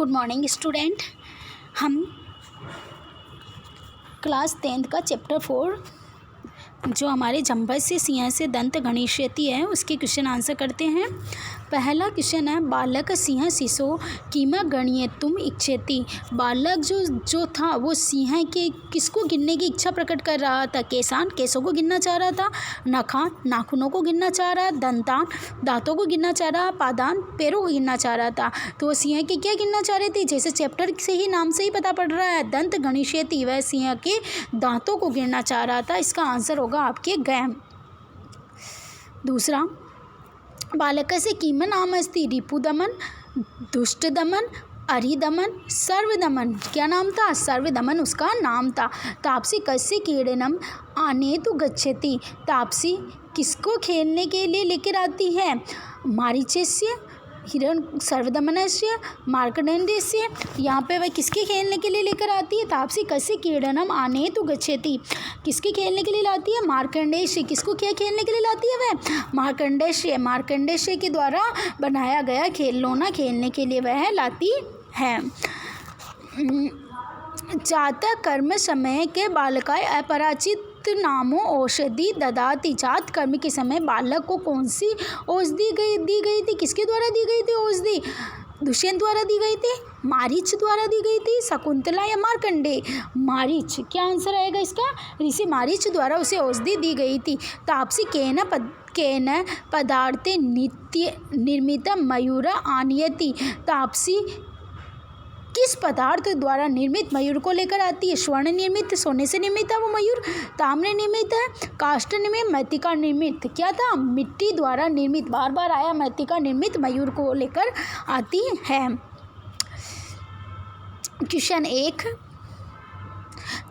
Good morning student. हम class 10th का chapter 4 जो हमारे जंभर से सिंह से दंत गणिष्यति है उसके क्वेश्चन आंसर करते हैं। पहला क्वेश्चन है बालक सिंह शिशो किम गणयितुम इच्छति। बालक जो था वो सिंह के किसको गिनने की इच्छा प्रकट कर रहा था। केशान केशों को गिनना चाह रहा था, नखान नाखूनों को गिनना चाह रहा, दंतान दांतों को गिनना चाह रहा, पादान पैरों को गिनना चाह रहा था। तो वो सिंह के क्या गिनना चाह रहे थे, जैसे चैप्टर से ही नाम से ही पता पड़ रहा है दंत गणिष्यति, वह सिंह के दांतों को गिनना चाह रहा था। इसका आंसर होगा आपके गैम। दूसरा बालकस्य किम नाम अस्ति। रिपुदमन, दुष्टदमन, अरिदमन, सर्वदमन। क्या नाम था? सर्वदमन उसका नाम था। तापसी कस्य क्रीडनम आनेतु गच्छति। तापसी किसको खेलने के लिए लेकर आती है? मारीचस्य, हिरण सर्वदमनस्य, मार्कंडेयस्य। यहाँ पे वह किसके खेलने के लिए लेकर आती है? तापसी कस्य क्रीडनम आनेतु गच्छति। किसके खेलने के लिए लाती है? मार्कंडेय। किसको क्या खेलने के लिए लाती है वह? मार्कंडेय। मार्कंडेय के द्वारा बनाया गया खिलौना खेलने के लिए वह लाती है। जातः कर्म समय के बालकाय अपराचित नामों औषधि ददाति। जात कर्म के समय बालक को कौन सी औषधि दी गई थी? किसके द्वारा दी गई थी औषधि? दुष्यंत द्वारा दी गई थी, मारीच द्वारा दी गई थी, शकुंतला या मार्कंडेय? मारीच। क्या आंसर आएगा इसका? ऋषि मारीच द्वारा उसे औषधि दी गई थी। तापसी केन पदार्थे नित्य निर्मित मयूर आनयति। तापसी किस पदार्थ द्वारा निर्मित मयूर को लेकर आती है? स्वर्ण निर्मित, सोने से निर्मित है वो मयूर, ताम्र निर्मित है, काष्ठ निर्मित, मृत्तिका निर्मित। क्या था? मिट्टी द्वारा निर्मित, बार बार आया मृत्तिका निर्मित मयूर को लेकर आती है। क्वेश्चन 1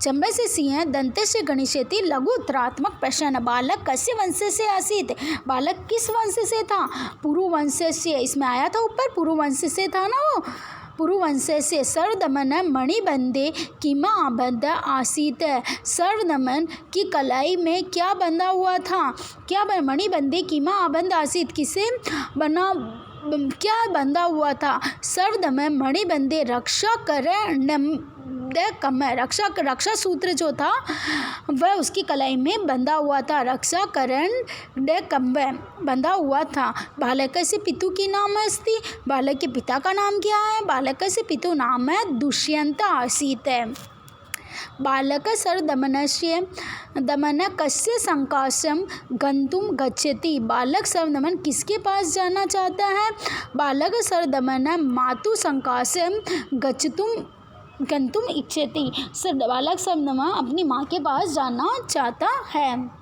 चंबे से सिंह दंत से गणिष्यति लघु उत्तरात्मक प्रश्न। बालक कस्य वंश से आसीत। बालक किस वंश से था? पुरु वंश से। इसमें आया था ऊपर पुरु वंश से था ना वो, पुरुवंश से। सर्वदमन मणिबंधे किम आबद्ध आसीत। सर्वदमन की कलाई में क्या बंधा हुआ था? क्या मणिबंधे किम आबद्ध आसीत, किसे बना क्या बंधा हुआ था? सर्वदमन मणिबंधे रक्षा करण रक्षा सूत्र जो था वह उसकी कलाई में बंधा हुआ था, रक्षा करण बंधा हुआ था। बालक से पितु की नाम अस्ति। बालक के पिता का नाम क्या है? बालक से पितु नाम है दुष्यंत आसीत है। बालक सर्वदमनस्य दमन कस्य संकाशम गंतुम गच्छति। बालक सर्वदमन किसके पास जाना चाहता है? बालक सर्वदमन मातु संकाशम गंतुम इच्छति। बालक सर्वदमन अपनी माँ के पास जाना चाहता है।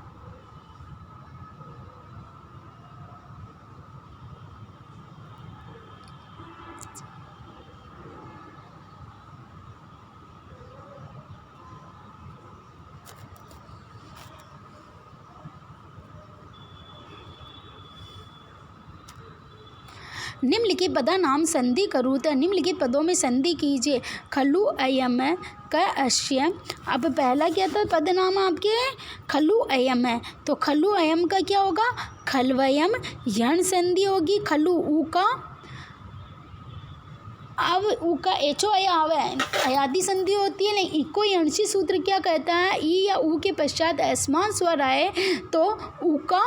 निम्नलिखित पदा नाम संधि करूत। निम्नलिखित पदों में संधि कीजिए। खलु अयम क अश्य। अब पहला क्या था पद नाम आपके? खलु अयम है, तो खलु अयम का क्या होगा? खलवयम। यण संधि होगी खलु ऊ का, अब ऊ का एचो अयादि संधि होती है। नहीं, इको यणसी सूत्र क्या कहता है? ई या ऊ के पश्चात असमान स्वर आए तो ऊ का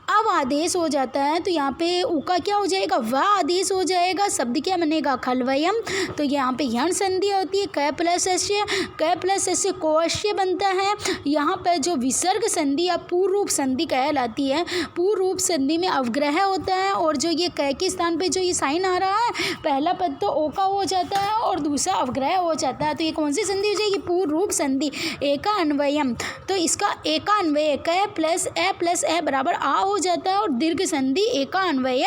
अब आदेश हो जाता है, तो यहाँ पे ऊ का क्या हो जाएगा? वह आदेश हो जाएगा। शब्द क्या बनेगा? खलवयम। तो यहाँ पे यण संधि होती है क प्लस अश्य कोअश्य बनता है। यहाँ पर जो विसर्ग संधि या पूर्व रूप संधि कहलाती है, पूर्व रूप संधि में अवग्रह होता है और जो ये क के स्थान पे जो ये साइन आ रहा है, पहला पद तो ओ का हो जाता है और दूसरा अवग्रह हो जाता है। तो ये कौन सी संधि हो जाएगी? पूर्व रूप संधि। एका अन्वयम, तो इसका एका अन्वय क प्लस ए बराबर आ हो जाता है और दीर्घ संधि एका अन्वय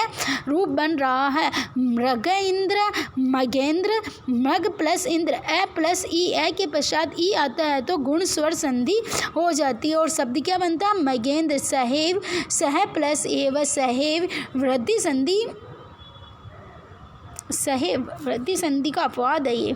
रूप बन रहा है। मृग इंद्र, मगेंद्र, मृग प्लस इंद्र, ए प्लस ई, ए के पश्चात ई आता है तो गुण स्वर संधि हो जाती है और शब्द क्या बनता है? मगेंद्र। सहेव, सह प्लस एव सहेव। वृद्धि संधि, सहेव वृद्धि संधि का अपवाद है ये।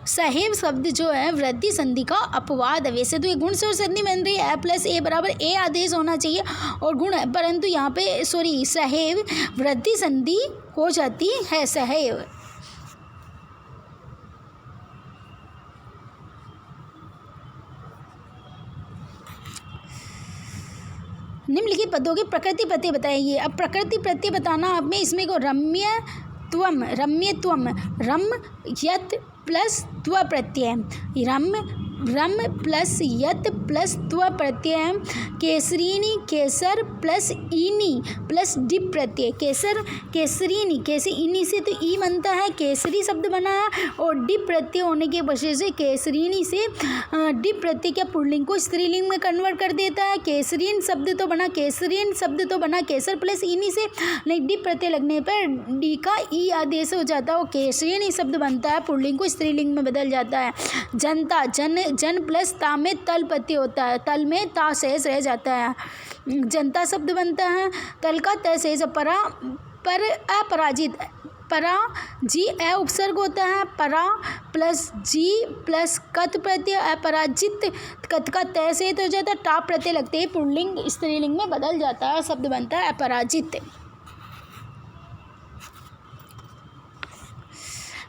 सहेव शब्द जो है वृद्धि संधि का अपवाद है। वैसे तो ये गुण स्वर संधि बन रही है, ए प्लस ए बराबर ए आदेश होना चाहिए और गुण है, परंतु यहाँ पे सहेव वृद्धि संधि हो जाती है सहैव। निम्नलिखित पदों की प्रकृति प्रत्यय बताइए। अब प्रकृति प्रत्यय बताना आप में इसमें को रम्यत्वम, रम यत प्लस त्व प्रत्यय, रम प्लस यत प्लस त्व प्रत्यय, केसरीनी केसर प्लस ईनी प्लस डिप प्रत्यय, केसरीनी इनी से तो ई बनता है, केसरी शब्द बना है, और डिप प्रत्यय होने की वजह से केसरीनी से डिप प्रत्यय के पुल्लिंग को स्त्रीलिंग में कन्वर्ट कर देता है। केसरीन शब्द तो बना केसर प्लस ईनी से, नहीं डिप प्रत्यय लगने पर डी का ई आदेश हो जाता है, वो केसरीनी शब्द बनता है, पुल्लिंग को स्त्रीलिंग में बदल जाता है। जनता, जन प्लस ता में तल प्रत्यय होता है, तल में ता शेष रह जाता है, जनता शब्द बनता है। तल का त शेष, पर अपराजित, परा जी अ उपसर्ग होता है, परा प्लस जी प्लस कत प्रत्यय, अपराजित कत का त शेष हो जाता है, टा प्रत्यय लगते ही पुल्लिंग स्त्रीलिंग में बदल जाता है, शब्द बनता है अपराजित।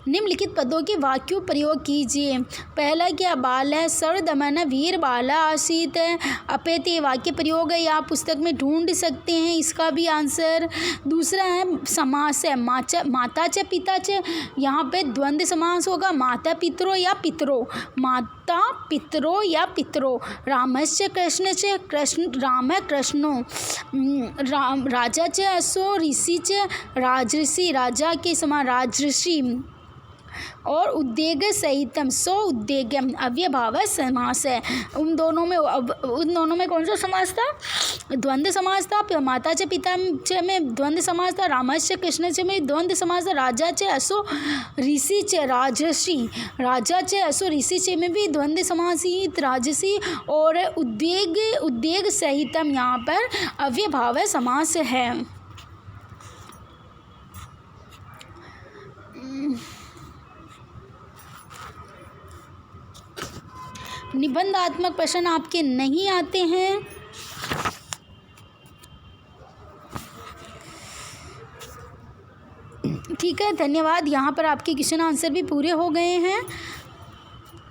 निम्नलिखित पदों के वाक्यों प्रयोग कीजिए। पहला क्या, बाल है सर्वदमन वीर बाला आसीत है, अपेते वाक्य प्रयोग है, आप पुस्तक में ढूंढ सकते हैं इसका भी आंसर। दूसरा है समास है, माता च पिता च, यहाँ पे द्वंद्व समास होगा, माता पितरो या पितरो, माता पितरो या पितरो। रामश्च कृष्ण च, कृष्ण राम है कृष्णो, राजा च असो, ऋषि च राजऋषि, राजा के समान राजऋषि, और उद्वेग सहितम सो उद्वेगम अव्यभाव समास है। उन दोनों में कौन सा समास था, द्वंद्व समास था। माता च पिता च में द्वंद्व समास था, रामश्च कृष्ण च में द्वंद्व समास था, राजा च असो ऋषि च राजर्षि, राजा च असो ऋषि च में भी द्वंद्व समास ही राजसी, और उद्वेग सहितम यहाँ पर अव्यभाव समास है। निबंधात्मक प्रश्न आपके नहीं आते हैं। ठीक है, धन्यवाद। यहाँ पर आपके क्वेश्चन आंसर भी पूरे हो गए हैं।